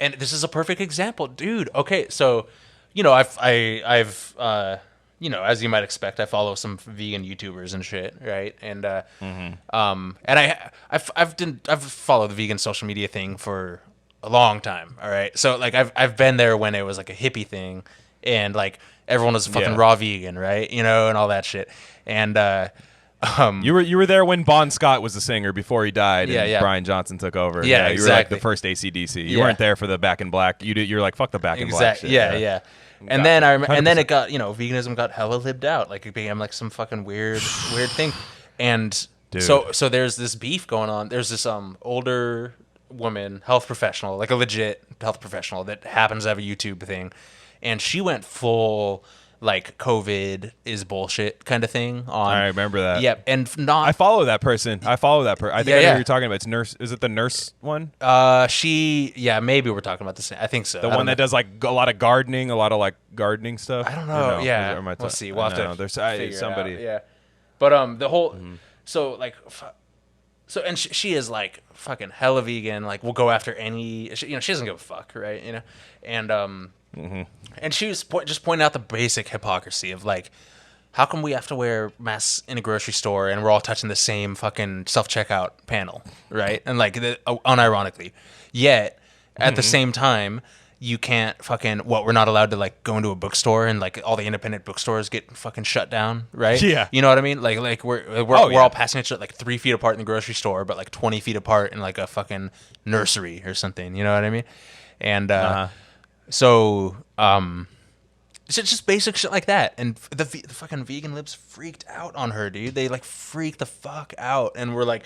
And this is a perfect example, dude. Okay, so, I've as you might expect, I follow some vegan YouTubers and shit, right? And I've followed the vegan social media thing for a long time. All right, so like I've been there when it was like a hippie thing, and like everyone was fucking raw vegan, right? And all that shit. And you were there when Bon Scott was the singer before he died, and yeah. Brian Johnson took over. Yeah, you exactly. were like the first AC/DC. You weren't there for the Back in Black. You're like, fuck the Back in Black shit. Yeah. And then and then it got, veganism got hella lived out. Like it became like some fucking weird thing. And Dude. so there's this beef going on. There's this older woman, health professional, like a legit health professional that happens to have a YouTube thing, and she went full like COVID is bullshit kind of thing on. I remember that. Yep, and I follow that person. I think I know who you're talking about. It's nurse. Is it the nurse one? Maybe we're talking about the same. I think so. The one that does like a lot of gardening, stuff. I don't know. Yeah, we'll see. We'll have to there's figure somebody. It out. Yeah, but the whole so like. So and she is like fucking hella vegan. Like we'll go after any. She doesn't give a fuck, right? And and she was just pointing out the basic hypocrisy of like, how come we have to wear masks in a grocery store and we're all touching the same fucking self-checkout panel, right? And like unironically, yet at the same time you can't we're not allowed to like go into a bookstore, and like all the independent bookstores get fucking shut down, right? Yeah. You know what I mean? Like we're all passing each other like 3 feet apart in the grocery store, but like 20 feet apart in like a fucking nursery or something. You know what I mean? And so it's just basic shit like that. And the fucking vegan libs freaked out on her, dude. They like freaked the fuck out, and we're like,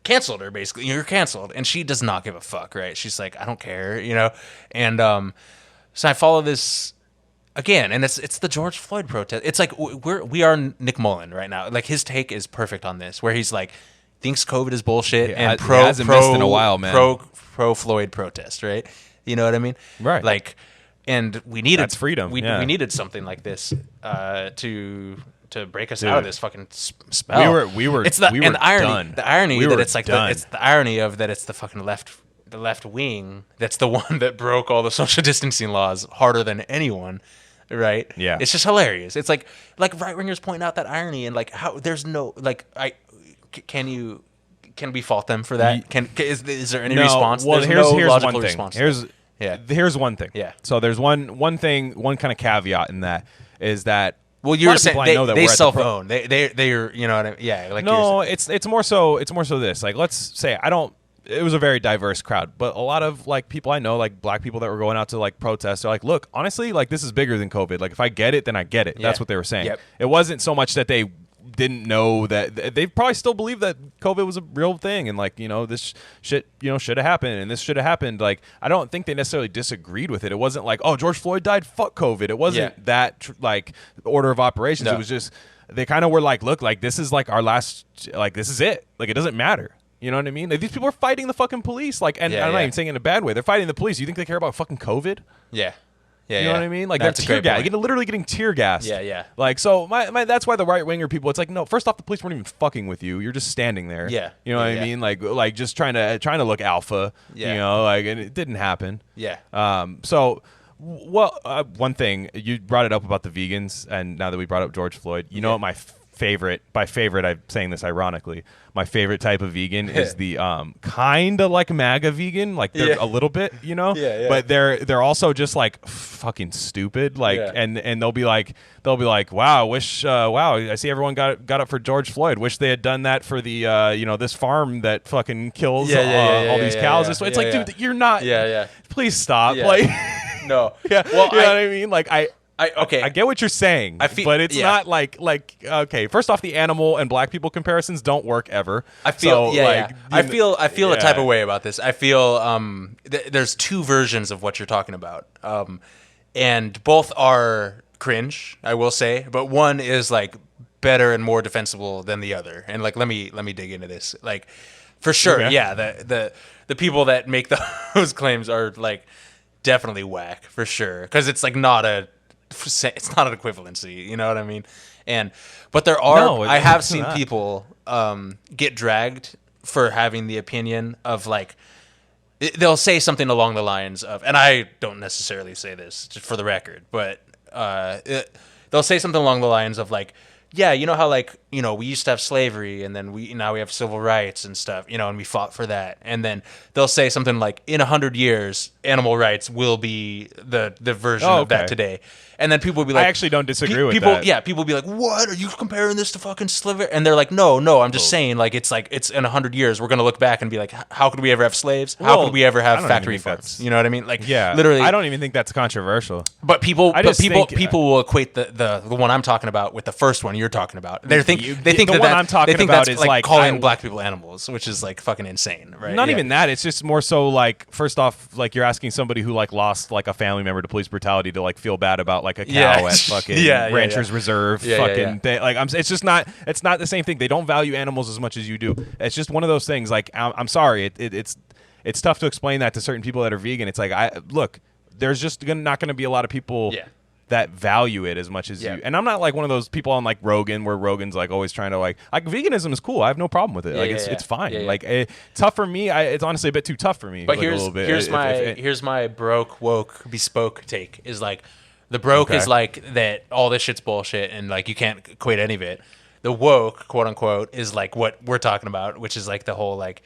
canceled her basically. You're canceled, and she does not give a fuck, right? She's like, I don't care, And so I follow this again, and it's the George Floyd protest. It's like we are Nick Mullen right now. Like his take is perfect on this, where he's like thinks COVID is bullshit and hasn't missed in a while, man. Pro Floyd protest, right? You know what I mean? Right. Like, and we needed that's freedom. We needed something like this to break us out of this fucking spell. We were It's the irony. done. The irony we that were it's like done. it's the irony of that it's the fucking left wing that's the one that broke all the social distancing laws harder than anyone, right? Yeah. It's just hilarious. It's like right wingers pointing out that irony, and like how there's no like can we fault them for that? Is there any response? Well, there's here's logical one thing. response. Here's one thing. Yeah. So there's one kind of caveat in that is that. Well, you're saying they self-own. They're you know what I mean? Yeah. Like no, it's more so this. Like let's say it was a very diverse crowd, but a lot of like people I know, like black people that were going out to like protest, they're like, look, honestly, like this is bigger than COVID. Like if I get it, then I get it. Yeah. That's what they were saying. Yep. It wasn't so much that they didn't know that they probably still believe that COVID was a real thing, and like this shit should have happened, and this should have happened. Like I don't think they necessarily disagreed with it. It wasn't like, oh, George Floyd died, fuck COVID. It wasn't that like order of operations. No. It was just they kind of were like, look, like this is like our last, like this is it. Like it doesn't matter. You know what I mean? Like, these people are fighting the fucking police. Like, and I'm not even saying it in a bad way. They're fighting the police. You think they care about fucking COVID? Yeah. You know what I mean? Like that's they're tear gas. You're literally getting tear gassed. Yeah. Like so, my that's why the right winger people. It's like no. First off, the police weren't even fucking with you. You're just standing there. Yeah. You know what I mean? Like just trying to look alpha. Yeah. You know, like and it didn't happen. Yeah. One thing you brought it up about the vegans, and now that we brought up George Floyd, you know what my favorite. By favorite, I'm saying this ironically. My favorite type of vegan is the kind of like MAGA vegan, like they're a little bit, but they're also just like fucking stupid, like and they'll be like, wow, I see everyone got up for George Floyd. Wish they had done that for the this farm that fucking kills all these cows. It's like, dude, you're not. Please stop. Like, no. Yeah. Well, you know what I mean? Like I get what you're saying, but it's not like okay. First off, the animal and black people comparisons don't work ever. I feel I feel a type of way about this. I feel there's two versions of what you're talking about, and both are cringe, I will say, but one is like better and more defensible than the other. And like let me dig into this. Like for sure, the people that make those claims are like definitely whack for sure, because it's like it's not an equivalency, you know what I mean? But there are, I have seen people get dragged for having the opinion of like, they'll say something along the lines of, and I don't necessarily say this just for the record, but they'll say something along the lines of like, yeah, you know how like, you know, we used to have slavery and then now we have civil rights and stuff, you know, and we fought for that. And then they'll say something like, in 100 years, animal rights will be the version of that today. And then people will be like, I actually don't disagree with that. Yeah, people will be like, what? Are you comparing this to fucking slavery? And they're like, no, I'm just saying, like it's in 100 years, we're going to look back and be like, how could we ever have slaves? How could we ever have factory farms? You know what I mean? Like, literally. I don't even think that's controversial. But people will equate the one I'm talking about with the first one you're talking about. They think the one I'm talking about is like calling black people animals, which is like fucking insane, right? Not even that. It's just more so like, first off, like you're asking somebody who like lost like a family member to police brutality to like feel bad about like a cow at fucking Ranchers Reserve thing. Like it's just not. It's not the same thing. They don't value animals as much as you do. It's just one of those things. Like I'm sorry. It's tough to explain that to certain people that are vegan. It's like look. There's just not going to be a lot of people. That value it as much as you. And I'm not like one of those people on like Rogan where Rogan's like always trying to like veganism is cool. I have no problem with it. It's fine. Like it's tough for me. It's honestly a bit too tough for me. But like, here's my broke woke bespoke take is like the broke is like that all this shit's bullshit and like you can't equate any of it. The woke, quote unquote, is like what we're talking about, which is like the whole like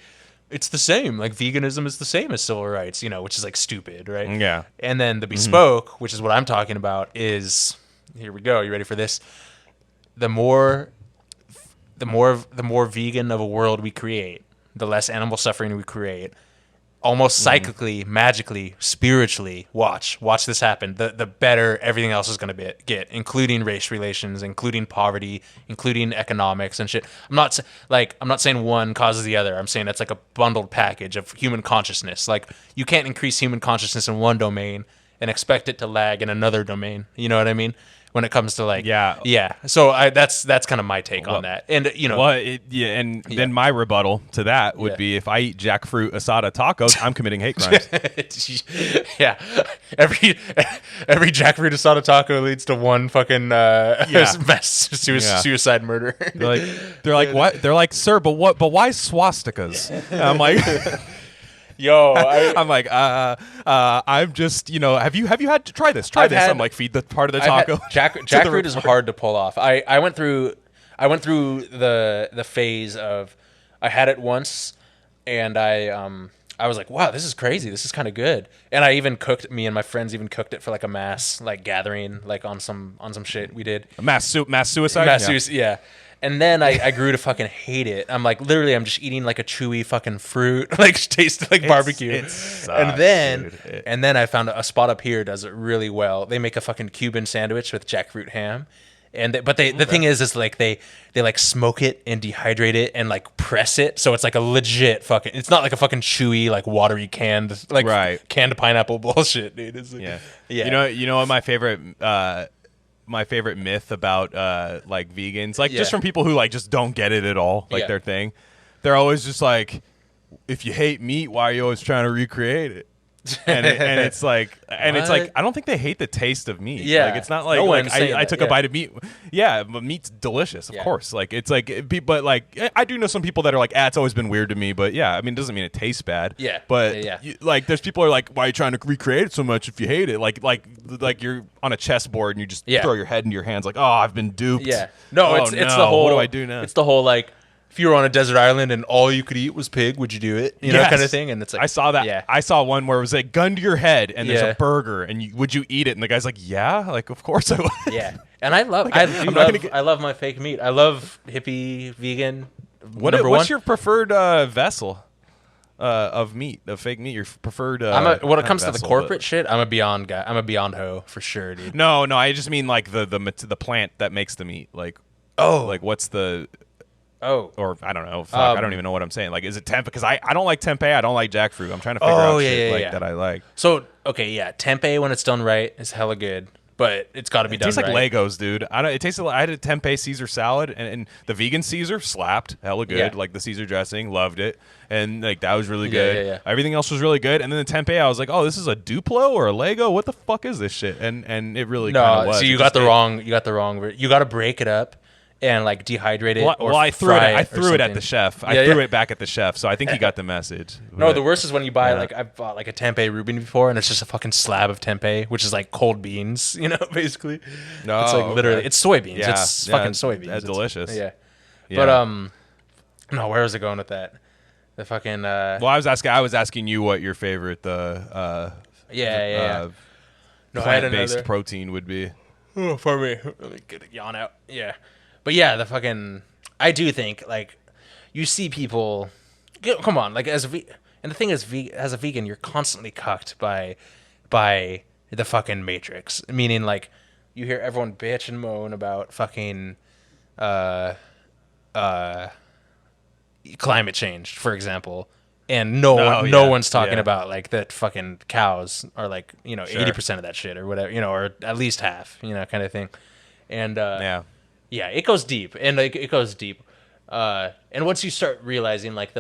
it's the same. Like veganism is the same as civil rights, you know, which is like stupid, right? Yeah. And then the bespoke, which is what I'm talking about, is here we go. You ready for this? The more vegan of a world we create, the less animal suffering we create. Almost psychically, magically, spiritually, watch this happen. The better everything else is going to get, including race relations, including poverty, including economics and shit. I'm not saying one causes the other. I'm saying that's like a bundled package of human consciousness. Like you can't increase human consciousness in one domain and expect it to lag in another domain. You know what I mean? When it comes to like so that's kind of my take on that. And you know then my rebuttal to that would be if I eat jackfruit asada tacos, I'm committing hate crimes. Every jackfruit asada taco leads to one fucking suicide murder. They're like what? They're like, sir, but why swastikas? And I'm like Yo, I'm like, I'm just, you know, have you had to try this? I'm like, feed the part of the taco. Jackfruit is hard to pull off. I went through the phase of I had it once, and I was like, wow, this is crazy. This is kind of good. And me and my friends even cooked it for like a mass like gathering, like on some shit we did. Mass suicide. Yeah. And then I grew to fucking hate it. I'm like, literally, I'm just eating like a chewy fucking fruit, like tastes like barbecue. It sucks, and then I found a spot up here does it really well. They make a fucking Cuban sandwich with jackfruit ham, the thing is like they like smoke it and dehydrate it and like press it, so it's like a legit fucking. It's not like a fucking chewy like watery canned pineapple bullshit, dude. It's like, yeah. You know what my favorite myth about like vegans, like just from people who like just don't get it at all, like their thing. They're always just like, if you hate meat, why are you always trying to recreate it? And it's like I don't think they hate the taste of meat. Yeah, like it's not like I took a bite of meat. Yeah, but meat's delicious, of course. Like it's like, but like I do know some people that are like, it's always been weird to me. But yeah, I mean, it doesn't mean it tastes bad. Yeah, but like there's people who are like, why are you trying to recreate it so much if you hate it? Like you're on a chessboard and you just throw your head into your hands like, oh, I've been duped. Yeah, no, it's the whole. What do I do now? It's the whole like, if you were on a desert island and all you could eat was pig, would you do it? You know, kind of thing. And it's like, I saw that. Yeah. I saw one where it was like gun to your head and there's a burger and would you eat it? And the guy's like, yeah, like of course I would. Yeah, and I love I love my fake meat. I love hippie vegan. What's your preferred vessel of meat, of fake meat? Your preferred. When it comes to the corporate shit, I'm a Beyond guy. I'm a Beyond Ho for sure, dude. No, I just mean like the plant that makes the meat. Like like what's the or I don't know. I don't even know what I'm saying. Like, is it tempeh? Because I don't like tempeh. I don't like jackfruit. I'm trying to figure out shit that I like. So tempeh when it's done right is hella good, but it's got to be done right. It tastes like Legos, dude. It tastes like I had a tempeh Caesar salad, and the vegan Caesar slapped, hella good. Like the Caesar dressing, loved it, and like that was really good. Yeah. Everything else was really good, and then the tempeh, I was like, oh, this is a Duplo or a Lego? What the fuck is this shit? And it really kind of was. So you got the wrong. You got to break it up and like dehydrate it. Well, I threw it at the chef. I threw it back at the chef, so I think he got the message. No, the worst is when you buy like I've bought like a tempeh Reuben before, and it's just a fucking slab of tempeh, which is like cold beans, basically. No, it's like literally it's soybeans. Yeah, it's fucking soybeans. That's delicious. Yeah. But no, where was it going with that? The fucking. Well, I was asking you what your favorite no, plant-based protein would be. Oh, for me, let me get a yawn out. Yeah, but yeah, the fucking. I do think like, you see people. Come on, like and the thing is, as a vegan, you're constantly cucked by the fucking matrix. Meaning, like, you hear everyone bitch and moan about fucking, climate change, for example. And no one's talking about like that fucking cows are like 80% of that shit or whatever, or at least half, kind of thing. And it goes deep, and like it goes deep. And once you start realizing like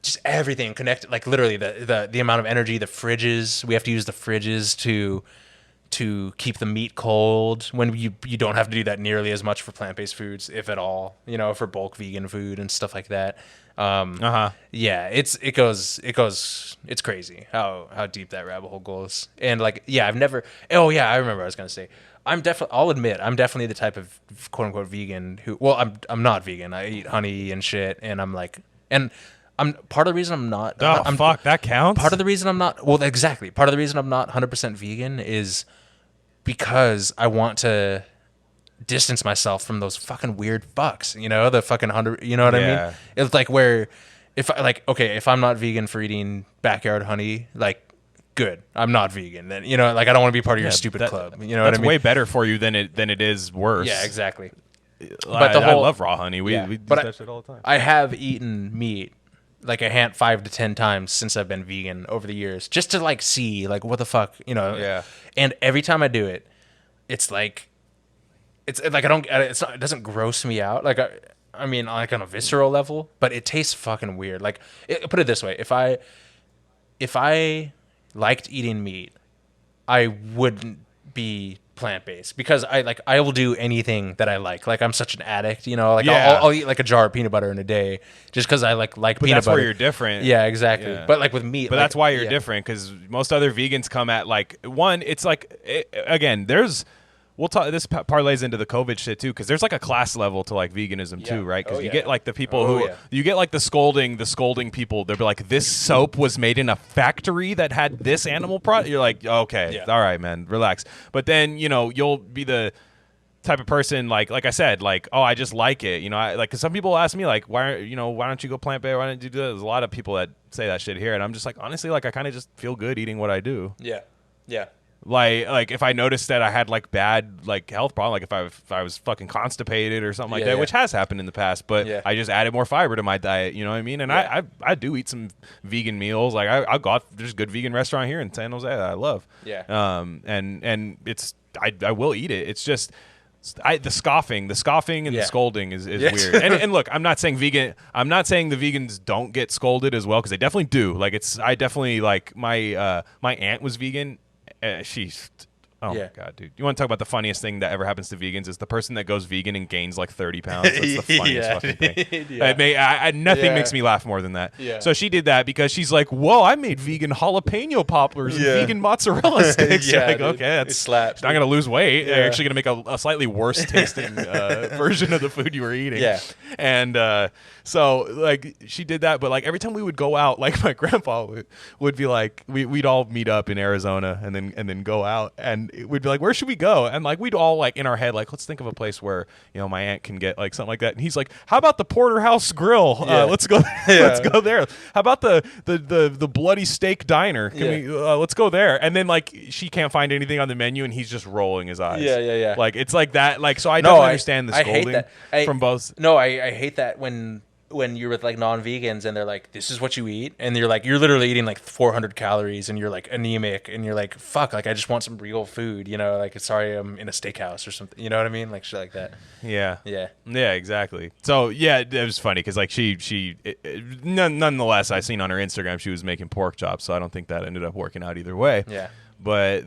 just everything connected, like literally the amount of energy, the fridges, we have to use the fridges to keep the meat cold when you don't have to do that nearly as much for plant-based foods, if at all, for bulk vegan food and stuff like that. It's crazy how deep that rabbit hole goes. And like, I remember what I was going to say. I'll admit, I'm definitely the type of quote unquote vegan I'm not vegan. I eat honey and shit. And I'm like, I'm part of the reason I'm not. That counts. Part of the reason I'm not. Well, exactly. Part of the reason I'm not 100% vegan is because I want to distance myself from those fucking weird fucks. The fucking 100. You know what I mean? It's like where if I'm not vegan for eating backyard honey, like, good, I'm not vegan. Then like I don't want to be part of your stupid club. You know what I mean? That's way better for you than it is worse. Yeah, exactly. But I love raw honey. We do that shit all the time. I have eaten meat like 5 to 10 times since I've been vegan over the years, just to like see like what the fuck, Yeah. And every time I do it, it's like I don't. It doesn't gross me out. Like I mean, like on a visceral level, but it tastes fucking weird. Like put it this way: if I liked eating meat, I wouldn't be plant-based, because I will do anything that I like. Like I'm such an addict, I'll eat like a jar of peanut butter in a day just because I like peanut butter. That's where you're different. Yeah, exactly. Yeah. But like with meat, but that's why you're different, because most other vegans come at like it's like again, we'll talk. This parlays into the COVID shit too, because there's like a class level to like veganism too, right? Because you get like the people you get like the scolding people. They'll be like, this soap was made in a factory that had this animal product. You're like, okay, all right, man, relax. But then you'll be the type of person like I said, like, oh, I just like it, cause some people ask me like, why don't you go plant-based? Why don't you do that? There's a lot of people that say that shit here, and I'm just like, honestly, like I kind of just feel good eating what I do. Yeah. Like if I noticed that I had like bad like health problem, like if I was fucking constipated or something like that, which has happened in the past, but I just added more fiber to my diet, you know what I mean? And I do eat some vegan meals. Like I got there's a good vegan restaurant here in San Jose that I love. And it's I will eat it. It's just the scoffing and the scolding is weird. And look, I'm not saying the vegans don't get scolded as well, because they definitely do. Like I definitely like my aunt was vegan. She's my god, dude! You want to talk about the funniest thing that ever happens to vegans? Is the person that goes vegan and gains like 30 pounds. That's the funniest fucking thing. Nothing makes me laugh more than that. So she did that because she's like, "Whoa, I made vegan jalapeno poppers and vegan mozzarella sticks." Like, okay, that's slaps. She's not gonna lose weight. They're actually gonna make a slightly worse tasting version of the food you were eating. And so like she did that, but like every time we would go out, like my grandpa would be like, we'd all meet up in Arizona and then go out, and we'd be like, where should we go? And like we'd all like in our head like, let's think of a place where my aunt can get like something like that. And he's like, how about the Porterhouse Grill? Let's go. Let's go there. How about the Bloody Steak Diner? Can we? Let's go there. And then like she can't find anything on the menu, and he's just rolling his eyes. Like it's like that. Like so I don't understand the scolding from both. No, I hate that when you're with like non-vegans and they're like, this is what you eat, and you're literally eating like 400 calories and you're like anemic and you're like, fuck, like I just want some real food, like, sorry, I'm in a steakhouse or something, you know what I mean, like shit like that. Yeah, exactly. So it was funny because like nonetheless, I seen on her Instagram she was making pork chops, so I don't think that ended up working out either way. But